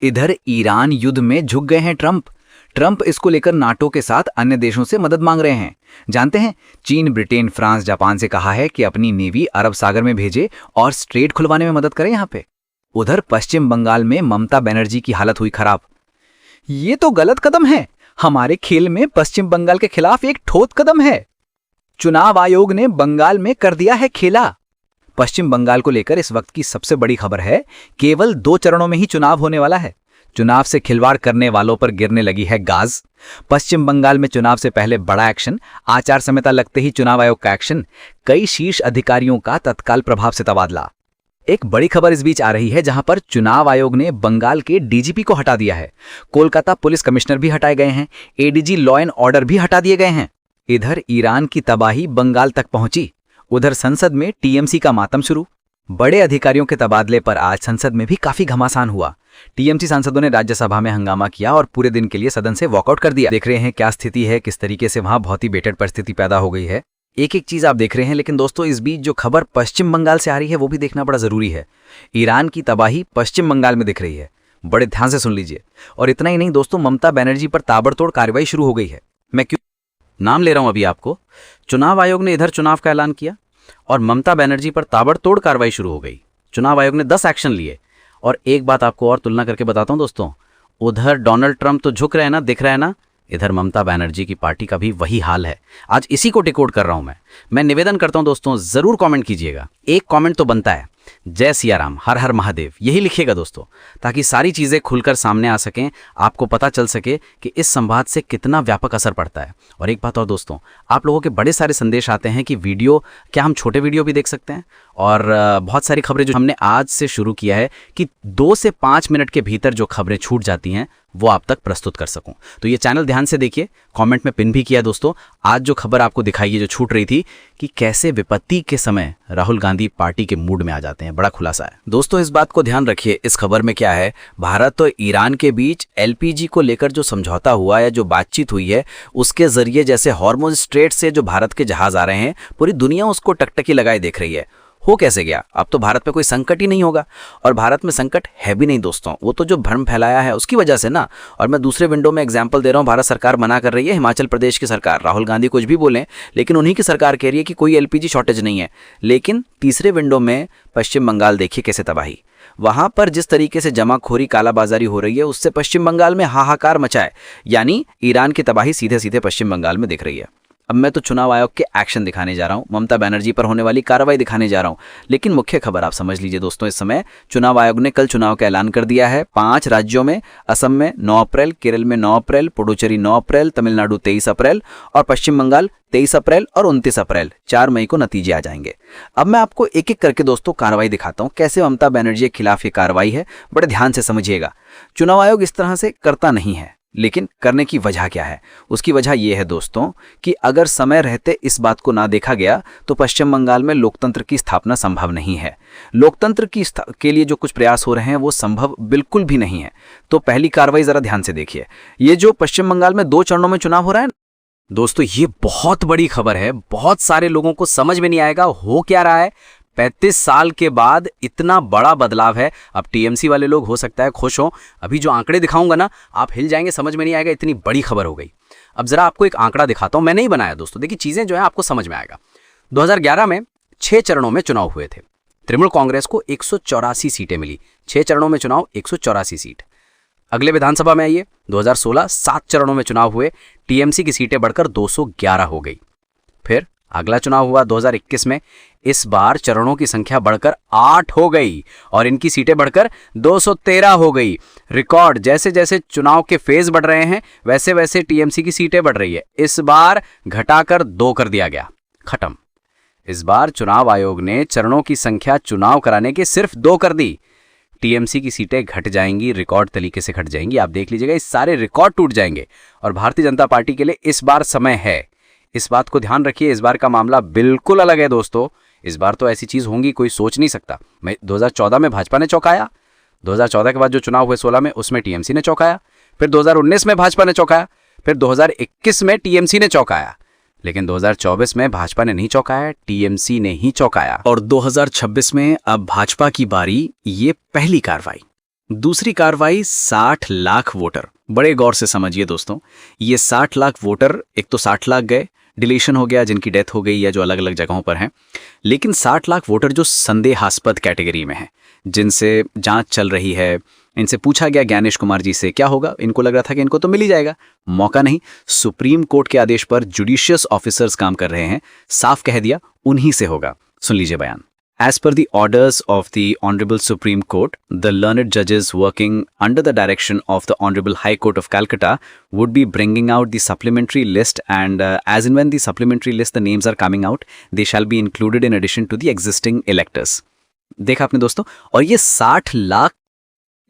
इधर ईरान युद्ध में झुक गए हैं ट्रंप। ट्रंप इसको लेकर नाटो के साथ अन्य देशों से मदद मांग रहे हैं। जानते हैं, चीन, ब्रिटेन, फ्रांस, जापान से कहा है कि अपनी नेवी अरब सागर में भेजे और स्ट्रेट खुलवाने में मदद करें। यहां पे उधर पश्चिम बंगाल में ममता बनर्जी की हालत हुई खराब। ये तो गलत कदम है। हमारे खेल में पश्चिम बंगाल के खिलाफ एक ठोस कदम है। चुनाव आयोग ने बंगाल में कर दिया है खेला। पश्चिम बंगाल को लेकर इस वक्त की सबसे बड़ी खबर है, केवल 2 चरणों में ही चुनाव होने वाला है। चुनाव से खिलवाड़ करने वालों पर गिरने लगी है गाज। पश्चिम बंगाल में चुनाव से पहले बड़ा एक्शन, आचार संहिता लगते ही चुनाव आयोग का एक्शन, कई शीर्ष अधिकारियों का तत्काल प्रभाव से तबादला। एक बड़ी खबर इस बीच आ रही है, जहां पर चुनाव आयोग ने बंगाल के डीजीपी को हटा दिया है। कोलकाता पुलिस कमिश्नर भी हटाए गए हैं। एडीजी लॉ एंड ऑर्डर भी हटा दिए गए हैं। इधर ईरान की तबाही बंगाल तक पहुंची। उधर संसद में टीएमसी का मातम शुरू। बड़े अधिकारियों के तबादले पर आज संसद में भी काफी घमासान हुआ। टीएमसी सांसदों ने राज्यसभा में हंगामा किया और पूरे दिन के लिए सदन से वॉकआउट कर दिया। देख रहे हैं क्या स्थिति है, किस तरीके से वहां बहुत ही बेटेड परिस्थिति पैदा हो गई है। एक एक चीज आप देख रहे हैं, लेकिन दोस्तों इस बीच जो खबर पश्चिम बंगाल से आ रही है वो भी देखना बड़ा जरूरी है। ईरान की तबाही पश्चिम बंगाल में दिख रही है। बड़े ध्यान से सुन लीजिए। और इतना ही नहीं दोस्तों, ममता बनर्जी पर ताबड़तोड़ कार्रवाई शुरू हो गई है। मैं क्यों नाम ले रहा हूं अभी आपको। चुनाव आयोग ने इधर चुनाव का ऐलान किया और ममता बनर्जी पर ताबड़तोड़ कार्रवाई शुरू हो गई। चुनाव आयोग ने 10 एक्शन लिए। और एक बात आपको और तुलना करके बताता हूं दोस्तों, उधर डोनाल्ड ट्रंप तो झुक रहे हैं ना, दिख रहा है ना, इधर ममता बनर्जी की पार्टी का भी वही हाल है। आज इसी को डिकोड कर रहा हूं मैं निवेदन करता हूं दोस्तों, जरूर कमेंट कीजिएगा। एक कमेंट तो बनता है, जय सिया राम, हर हर महादेव, यही लिखिएगा दोस्तों, ताकि सारी चीजें खुलकर सामने आ सकें, आपको पता चल सके कि इस संवाद से कितना व्यापक असर पड़ता है। और एक बात और दोस्तों, आप लोगों के बड़े सारे संदेश आते हैं कि वीडियो, क्या हम छोटे वीडियो भी देख सकते हैं। और बहुत सारी खबरें जो हमने आज से शुरू किया है कि 2 से 5 मिनट के भीतर जो खबरें छूट जाती हैं वो आप तक प्रस्तुत कर सकूं। तो ये चैनल ध्यान से देखिए, कमेंट में पिन भी किया दोस्तों। आज जो खबर आपको दिखाई है जो छूट रही थी कि कैसे विपत्ति के समय राहुल गांधी पार्टी के मूड में आ जाते हैं, बड़ा खुलासा है दोस्तों। इस बात को ध्यान रखिए, इस खबर में क्या है, भारत और ईरान के बीच एलपीजी को लेकर जो समझौता हुआ है, जो बातचीत हुई है, उसके जरिए जैसे हॉर्मुज़ स्ट्रेट से जो भारत के जहाज आ रहे हैं, पूरी दुनिया उसको टकटकी लगाए देख रही है। हो कैसे गया? अब तो भारत में कोई संकट ही नहीं होगा। और भारत में संकट है भी नहीं दोस्तों, वो तो जो भ्रम फैलाया है उसकी वजह से ना। और मैं दूसरे विंडो में एग्जांपल दे रहा हूँ, भारत सरकार मना कर रही है, हिमाचल प्रदेश की सरकार, राहुल गांधी कुछ भी बोलें, लेकिन उन्हीं की सरकार कह रही है कि कोई एलपीजी शॉर्टेज नहीं है। लेकिन तीसरे विंडो में पश्चिम बंगाल देखिए कैसे तबाही, वहां पर जिस तरीके से जमाखोरी, कालाबाजारी हो रही है, उससे पश्चिम बंगाल में हाहाकार मचा है। यानी ईरान की तबाही सीधे सीधे पश्चिम बंगाल में दिख रही है। अब मैं तो चुनाव आयोग के एक्शन दिखाने जा रहा हूं, ममता बनर्जी पर होने वाली कार्रवाई दिखाने जा रहा हूं, लेकिन मुख्य खबर आप समझ लीजिए दोस्तों। इस समय चुनाव आयोग ने कल चुनाव का ऐलान कर दिया है 5 राज्यों में, असम में 9 अप्रैल, केरल में 9 अप्रैल, पुडुचेरी 9 अप्रैल, तमिलनाडु 23 अप्रैल और पश्चिम बंगाल 23 अप्रैल और 29 अप्रैल, 4 मई को नतीजे आ जाएंगे। अब मैं आपको एक एक करके दोस्तों कार्रवाई दिखाता हूं, कैसे ममता बनर्जी के खिलाफ ये कार्रवाई है, बड़े ध्यान से समझिएगा। चुनाव आयोग इस तरह से करता नहीं है, लेकिन करने की वजह क्या है? उसकी वजह यह है दोस्तों कि अगर समय रहते इस बात को ना देखा गया तो पश्चिम बंगाल में लोकतंत्र की स्थापना संभव नहीं है। लोकतंत्र के लिए जो कुछ प्रयास हो रहे हैं वो संभव बिल्कुल भी नहीं है। तो पहली कार्रवाई जरा ध्यान से देखिए। ये जो पश्चिम बंगाल में 2 चरणों में चुनाव हो रहा है दोस्तों, ये बहुत बड़ी खबर है। बहुत सारे लोगों को समझ में नहीं आएगा हो क्या रहा है। 35 साल के बाद इतना बड़ा बदलाव है। अब टीएमसी वाले लोग हो सकता है खुश हो, अभी जो आंकड़े दिखाऊंगा ना आप हिल जाएंगे, समझ में नहीं आएगा, इतनी बड़ी खबर हो गई। अब जरा आपको एक आंकड़ा दिखाता हूं, मैंने ही बनाया दोस्तों, देखिए चीजें जो है आपको समझ में आएगा। 2011 में 6 चरणों में चुनाव हुए थे। तृणमूल कांग्रेस को 184 सीटें मिली। 6 चरणों में चुनाव, 184 सीट। अगले विधानसभा में आइए, 2016 7 चरणों में चुनाव हुए, टीएमसी की सीटें बढ़कर 211 हो गई। फिर अगला चुनाव हुआ 2021 में, इस बार चरणों की संख्या बढ़कर 8 हो गई और इनकी सीटें बढ़कर 213 हो गई। रिकॉर्ड, जैसे जैसे चुनाव के फेज बढ़ रहे हैं वैसे वैसे टीएमसी की सीटें बढ़ रही है। इस बार घटाकर 2 कर दिया गया, खत्म। इस बार चुनाव आयोग ने चरणों की संख्या चुनाव कराने के सिर्फ 2 कर दी। टीएमसी की सीटें घट जाएंगी, रिकॉर्ड तरीके से घट जाएंगी। आप देख लीजिएगा, इस सारे रिकॉर्ड टूट जाएंगे और भारतीय जनता पार्टी के लिए इस बार समय है। इस बात को ध्यान रखिए, इस बार का मामला बिल्कुल अलग है दोस्तों। इस बार तो ऐसी चीज होगी कोई सोच नहीं सकता। 2014 में भाजपा ने चौंकाया, 2014 के बाद जो चुनाव हुए 16 में, उसमें टीएमसी ने चौंकाया, फिर 2019 में भाजपा ने चौंकाया, फिर 2021 में टीएमसी ने चौंकाया, लेकिन 2024 में भाजपा ने नहीं चौंकाया, टीएमसी ने ही चौंकाया। और 2026 में अब भाजपा की बारी। ये पहली कार्रवाई। दूसरी कार्रवाई 60 लाख वोटर। बड़े गौर से समझिए दोस्तों, ये 60 लाख वोटर, एक तो 60 लाख गए, डिलीशन हो गया जिनकी डेथ हो गई या जो अलग अलग जगहों पर हैं, लेकिन 60 लाख वोटर जो संदेहास्पद कैटेगरी में हैं, जिनसे जांच चल रही है, इनसे पूछा गया ज्ञानेश कुमार जी से क्या होगा, इनको लग रहा था कि इनको तो मिल ही जाएगा, मौका नहीं। सुप्रीम कोर्ट के आदेश पर जुडिशियस ऑफिसर्स काम कर रहे हैं, साफ कह दिया उन्हीं से होगा। सुन लीजिए बयान। As per the orders of the Honorable Supreme Court, the learned judges working under the direction of the Honorable High Court of Calcutta would be bringing out the supplementary list, and as and when the supplementary list the names are coming out, they shall be included in addition to the existing electors. देखा आपने दोस्तों, और ये 60 लाख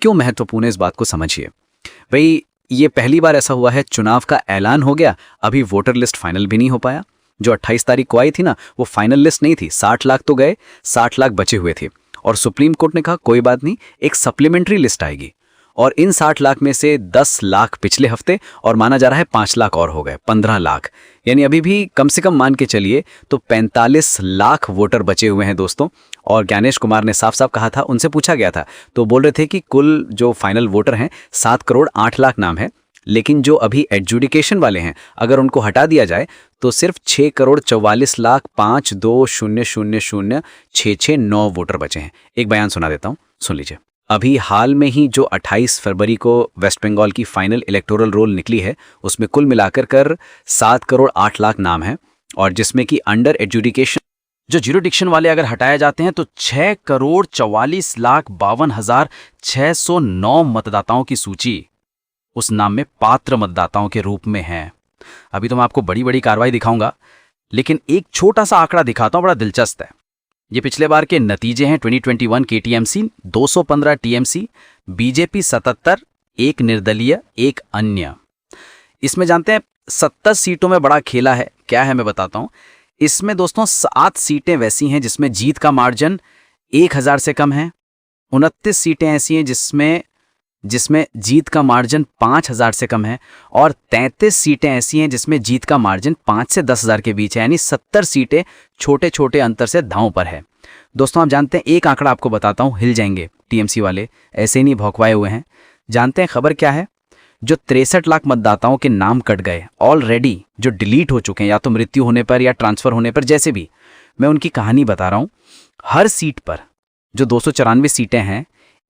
क्यों महत्वपूर्ण है इस बात को समझिए। भाई ये पहली बार ऐसा हुआ है, चुनाव का ऐलान हो गया, अभी वोटर लिस्ट फाइनल भी नहीं हो पाया। जो 28 तारीख को आई थी ना, वो फाइनल लिस्ट नहीं थी। 60 लाख तो गए, 60 लाख बचे हुए थे, और सुप्रीम कोर्ट ने कहा कोई बात नहीं, एक सप्लीमेंट्री लिस्ट आएगी, और इन 60 लाख में से 10 लाख पिछले हफ्ते, और माना जा रहा है 5 लाख और हो गए, 15 लाख, यानी अभी भी कम से कम मान के चलिए तो 45 लाख वोटर बचे हुए हैं दोस्तों। और ज्ञानेश कुमार ने साफ साफ कहा था, उनसे पूछा गया था तो बोल रहे थे कि कुल जो फाइनल वोटर हैं 7 करोड़ 8 लाख नाम है, लेकिन जो अभी एडजुडिकेशन वाले हैं अगर उनको हटा दिया जाए तो सिर्फ 6 करोड़ 44 लाख 52,000,669 वोटर बचे हैं। एक बयान सुना देता हूं, सुन लीजिए। अभी हाल में ही जो 28 फरवरी को वेस्ट बंगाल की फाइनल इलेक्टोरल रोल निकली है, उसमें कुल मिलाकर कर 7 करोड़ 8 लाख नाम है, और जिसमें कि अंडर एडजुडिकेशन जो ज्यूरिडिक्शन वाले अगर हटाए जाते हैं तो 6 करोड़ 44,52,609 मतदाताओं की सूची उस नाम में पात्र मतदाताओं के रूप में है। अभी तो मैं आपको बड़ी बड़ी कार्रवाई दिखाऊंगा, लेकिन एक छोटा सा आंकड़ा दिखाता हूं, बड़ा दिलचस्प है। ये पिछले बार के नतीजे हैं। 2021 के टीएमसी 215 टीएमसी, बीजेपी 77, एक निर्दलीय, एक अन्य। इसमें जानते हैं 70 सीटों में बड़ा खेला है। क्या है मैं बताता हूं। इसमें दोस्तों 7 सीटें वैसी हैं जिसमें जीत का मार्जिन 1000 से कम है, 29 सीटें ऐसी हैं जिसमें जीत का मार्जिन 5000 से कम है, और 33 सीटें ऐसी हैं जिसमें जीत का मार्जिन 5 से 10,000 के बीच है, यानी 70 सीटें छोटे छोटे अंतर से दांव पर है। दोस्तों आप जानते हैं, एक आंकड़ा आपको बताता हूं, हिल जाएंगे टीएमसी वाले, ऐसे ही नहीं भौंकवाए हुए हैं। जानते हैं खबर क्या है? जो 63 लाख मतदाताओं के नाम कट गए ऑलरेडी, जो डिलीट हो चुके हैं या तो मृत्यु होने पर या ट्रांसफर होने पर, जैसे भी, मैं उनकी कहानी बता रहा हूं। हर सीट पर जो 294 सीटें हैं,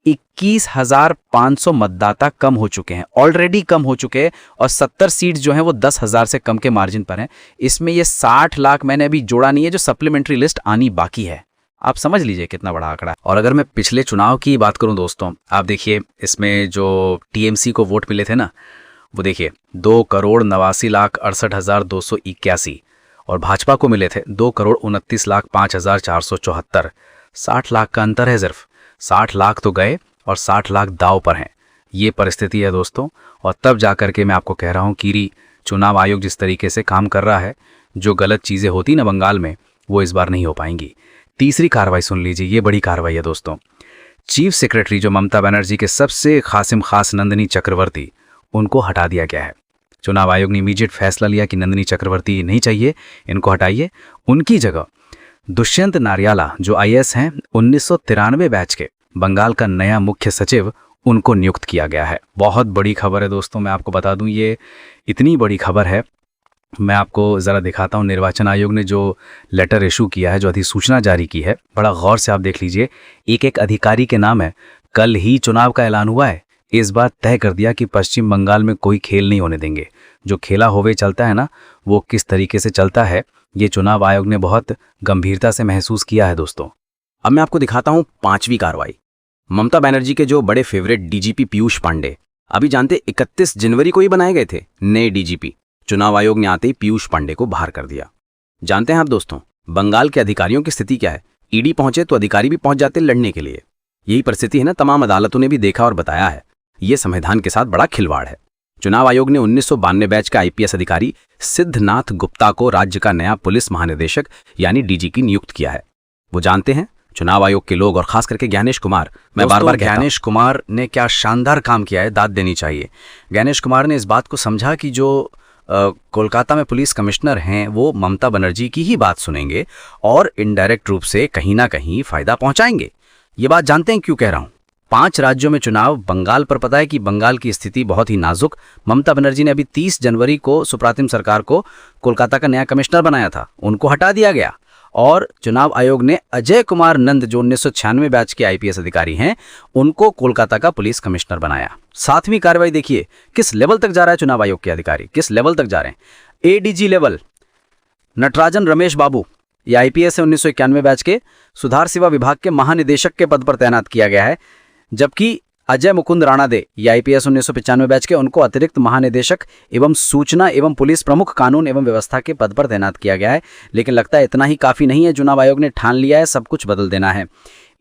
21,500 मतदाता कम हो चुके हैं, ऑलरेडी कम हो चुके हैं, और 70 सीट जो हैं वो 10,000 से कम के मार्जिन पर हैं। इसमें ये 60 लाख मैंने अभी जोड़ा नहीं है, जो सप्लीमेंट्री लिस्ट आनी बाकी है। आप समझ लीजिए कितना बड़ा आंकड़ा है। और अगर मैं पिछले चुनाव की बात करूं दोस्तों, आप देखिए इसमें जो टीएमसी को वोट मिले थे ना, वो देखिए 2,68,68,281, और भाजपा को मिले थे 2,29,05,474। 60 लाख का अंतर है सिर्फ। 60 लाख तो गए और 60 लाख दाव पर हैं। ये परिस्थिति है दोस्तों, और तब जाकर के मैं आपको कह रहा हूँ कि चुनाव आयोग जिस तरीके से काम कर रहा है, जो गलत चीज़ें होती ना बंगाल में, वो इस बार नहीं हो पाएंगी। तीसरी कार्रवाई सुन लीजिए, ये बड़ी कार्रवाई है दोस्तों। चीफ सेक्रेटरी जो ममता बनर्जी के सबसे खासिम खास नंदिनी चक्रवर्ती, उनको हटा दिया गया है। चुनाव आयोग ने इमीडिएट फैसला लिया कि नंदिनी चक्रवर्ती नहीं चाहिए, इनको हटाइए। उनकी जगह दुष्यंत नारियाला जो आईएएस हैं, 1993 बैच के, बंगाल का नया मुख्य सचिव, उनको नियुक्त किया गया है। बहुत बड़ी खबर है दोस्तों, मैं आपको बता दूं, ये इतनी बड़ी खबर है, मैं आपको ज़रा दिखाता हूं। निर्वाचन आयोग ने जो लेटर इशू किया है, जो अधिसूचना जारी की है, बड़ा गौर से आप देख लीजिए। एक एक अधिकारी के नाम है। कल ही चुनाव का ऐलान हुआ है, इस बार तय कर दिया कि पश्चिम बंगाल में कोई खेल नहीं होने देंगे। जो खेला होवे चलता है ना, वो किस तरीके से चलता है, ये चुनाव आयोग ने बहुत गंभीरता से महसूस किया है दोस्तों। अब मैं आपको दिखाता हूं 5वीं कार्रवाई। ममता बनर्जी के जो बड़े फेवरेट डीजीपी पीयूष पांडे, अभी जानते 31 जनवरी को ही बनाए गए थे नए डीजीपी। चुनाव आयोग ने आते ही पीयूष पांडे को बाहर कर दिया। जानते हैं आप दोस्तों, बंगाल के अधिकारियों की स्थिति क्या है? ईडी पहुंचे तो अधिकारी भी पहुंच जाते लड़ने के लिए। यही परिस्थिति है ना, तमाम अदालतों ने भी देखा और बताया है। ये संविधान के साथ बड़ा खिलवाड़ है। चुनाव आयोग ने 1992 बैच का आईपीएस अधिकारी सिद्धनाथ गुप्ता को राज्य का नया पुलिस महानिदेशक यानी डीजी की नियुक्त किया है। वो जानते हैं चुनाव आयोग के लोग, और खास करके ज्ञानेश कुमार, मैं बार-बार ज्ञानेश कुमार ने क्या शानदार काम किया है, दाद देनी चाहिए। ज्ञानेश कुमार ने इस बात को समझा कि जो कोलकाता में पुलिस कमिश्नर हैं, वो ममता बनर्जी की ही बात सुनेंगे और इनडायरेक्ट रूप से कहीं ना कहीं फायदा पहुंचाएंगे। ये बात जानते हैं क्यों कह रहा हूं? 5 राज्यों में चुनाव। बंगाल पर पता है कि बंगाल की स्थिति बहुत ही नाजुक। ममता बनर्जी ने अभी 30 जनवरी को सुप्रीम सरकार को कोलकाता का नया कमिश्नर बनाया था, उनको हटा दिया गया और चुनाव आयोग ने अजय कुमार नंद जो 1996 बैच के आईपीएस अधिकारी हैं, उनको कोलकाता का पुलिस कमिश्नर बनाया। 7वीं कार्रवाई देखिए किस लेवल तक जा रहा है चुनाव आयोग के अधिकारी, किस लेवल तक जा रहे हैं। एडीजी लेवल नटराजन रमेश बाबू, ये आईपीएस है 1991 बैच के, सुधार सेवा विभाग के महानिदेशक के पद पर तैनात किया गया है। जबकि अजय मुकुंद राणा दे, ये आईपीएस 1995 बैच के, उनको अतिरिक्त महानिदेशक एवं सूचना एवं पुलिस प्रमुख कानून एवं व्यवस्था के पद पर तैनात किया गया है। लेकिन लगता है इतना ही काफी नहीं है, चुनाव आयोग ने ठान लिया है सब कुछ बदल देना है।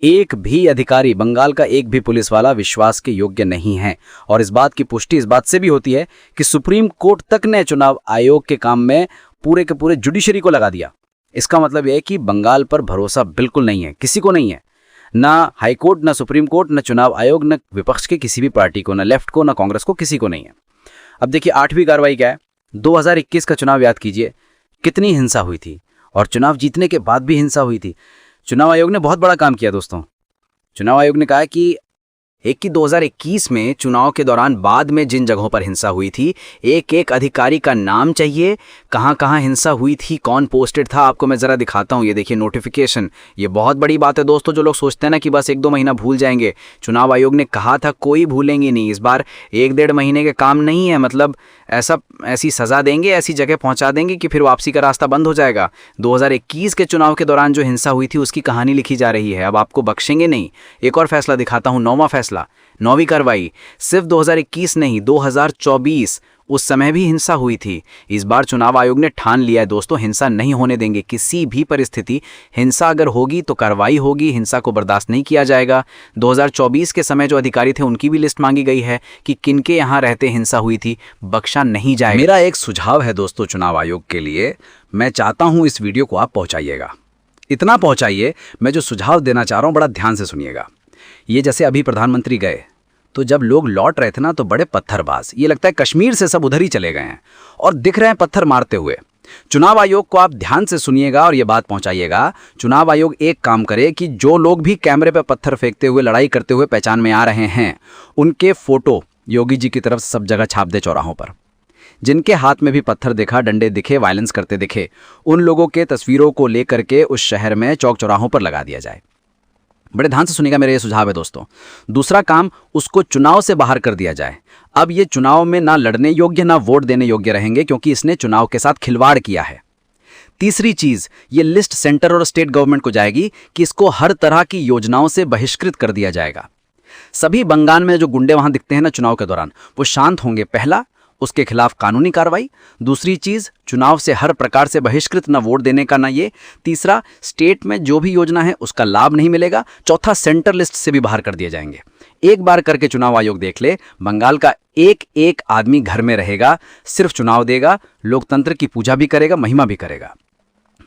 एक भी अधिकारी, बंगाल का एक भी पुलिस वाला विश्वास के योग्य नहीं है। और इस बात की पुष्टि इस बात से भी होती है कि सुप्रीम कोर्ट तक ने चुनाव आयोग के काम में पूरे के पूरे जुडिशरी को लगा दिया। इसका मतलब यह है कि बंगाल पर भरोसा बिल्कुल नहीं है, किसी को नहीं है, ना हाईकोर्ट, ना सुप्रीम कोर्ट, ना चुनाव आयोग, ना विपक्ष के किसी भी पार्टी को, ना लेफ्ट को, ना कांग्रेस को, किसी को नहीं है। अब देखिए 8वीं कार्रवाई क्या है। 2021 का चुनाव याद कीजिए, कितनी हिंसा हुई थी और चुनाव जीतने के बाद भी हिंसा हुई थी। चुनाव आयोग ने बहुत बड़ा काम किया दोस्तों। चुनाव आयोग ने कहा कि 2021 में चुनाव के दौरान बाद में जिन जगहों पर हिंसा हुई थी, एक एक अधिकारी का नाम चाहिए, कहाँ कहाँ हिंसा हुई थी, कौन पोस्टेड था। आपको मैं ज़रा दिखाता हूँ, ये देखिए नोटिफिकेशन। ये बहुत बड़ी बात है दोस्तों। जो लोग सोचते हैं ना कि बस 1-2 महीना भूल जाएंगे, चुनाव आयोग ने कहा था कोई भूलेंगे नहीं। इस बार 1-1.5 महीने के काम नहीं है, मतलब ऐसी सज़ा देंगे, ऐसी जगह पहुँचा देंगे कि फिर वापसी का रास्ता बंद हो जाएगा। 2021 के चुनाव के दौरान जो हिंसा हुई थी उसकी कहानी लिखी जा रही है, अब आपको बख्शेंगे नहीं। एक और फैसला दिखाता हूँ, 9वां फैसला, 9वीं कार्रवाई। सिर्फ 2021 नहीं, 2024 उस समय भी हिंसा हुई थी। इस बार चुनाव आयोग ने ठान लिया है दोस्तों, हिंसा नहीं होने देंगे किसी भी परिस्थिति। हिंसा अगर होगी तो कार्रवाई होगी, हिंसा को बर्दाश्त नहीं किया जाएगा। 2024 के समय जो अधिकारी थे उनकी भी लिस्ट मांगी गई है कि किनके यहाँ रहते हिंसा हुई थी, बख्शा नहीं जाएगा। मेरा एक सुझाव है दोस्तों चुनाव आयोग के लिए, मैं चाहता हूँ इस वीडियो को आप पहुँचाइएगा, इतना पहुँचाइए। मैं जो सुझाव देना चाह रहा हूँ बड़ा ध्यान से सुनिएगा। ये जैसे अभी प्रधानमंत्री गए तो जब लोग लौट रहे थे ना तो बड़े पत्थरबाज, ये लगता है कश्मीर से सब उधर ही चले गए हैं और दिख रहे हैं पत्थर मारते हुए। चुनाव आयोग को आप ध्यान से सुनिएगा और ये बात पहुंचाइएगा। चुनाव आयोग एक काम करे कि जो लोग भी कैमरे पे पत्थर फेंकते हुए, लड़ाई करते हुए पहचान में आ रहे हैं, उनके फोटो योगी जी की तरफ सब जगह छाप दे चौराहों पर। जिनके हाथ में भी पत्थर दिखा, डंडे दिखे, वायलेंस करते दिखे, उन लोगों के तस्वीरों को लेकर के उस शहर में चौक चौराहों पर लगा दिया जाए। बड़े ध्यान से सुनिएगा, मेरा ये सुझाव है दोस्तों। दूसरा काम, उसको चुनाव से बाहर कर दिया जाए। अब ये चुनाव में ना लड़ने योग्य ना वोट देने योग्य रहेंगे क्योंकि इसने चुनाव के साथ खिलवाड़ किया है। तीसरी चीज, ये लिस्ट सेंटर और स्टेट गवर्नमेंट को जाएगी कि इसको हर तरह की योजनाओं से बहिष्कृत कर दिया जाएगा। सभी बंगाल में जो गुंडे वहां दिखते हैं ना चुनाव के दौरान, वो शांत होंगे। पहला, उसके खिलाफ कानूनी कार्रवाई। दूसरी चीज, चुनाव से हर प्रकार से बहिष्कृत, ना वोट देने का ना ये। तीसरा, स्टेट में जो भी योजना है उसका लाभ नहीं मिलेगा। चौथा, सेंटर लिस्ट से भी बाहर कर दिए जाएंगे। एक बार करके चुनाव आयोग देख ले, बंगाल का एक एक आदमी घर में रहेगा, सिर्फ चुनाव देगा, लोकतंत्र की पूजा भी करेगा, महिमा भी करेगा।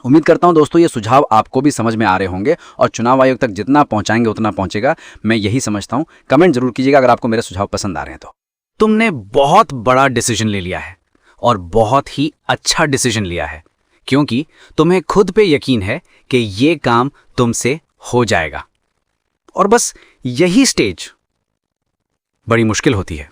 उम्मीद करता हूं दोस्तों ये सुझाव आपको भी समझ में आ रहे होंगे और चुनाव आयोग तक जितना पहुंचाएंगे उतना पहुंचेगा, मैं यही समझता हूं। कमेंट जरूर कीजिएगा अगर आपको मेरे सुझाव पसंद आ रहे हैं तो। तुमने बहुत बड़ा डिसीजन ले लिया है और बहुत ही अच्छा डिसीजन लिया है, क्योंकि तुम्हें खुद पे यकीन है कि ये काम तुमसे हो जाएगा। और बस यही स्टेज बड़ी मुश्किल होती है।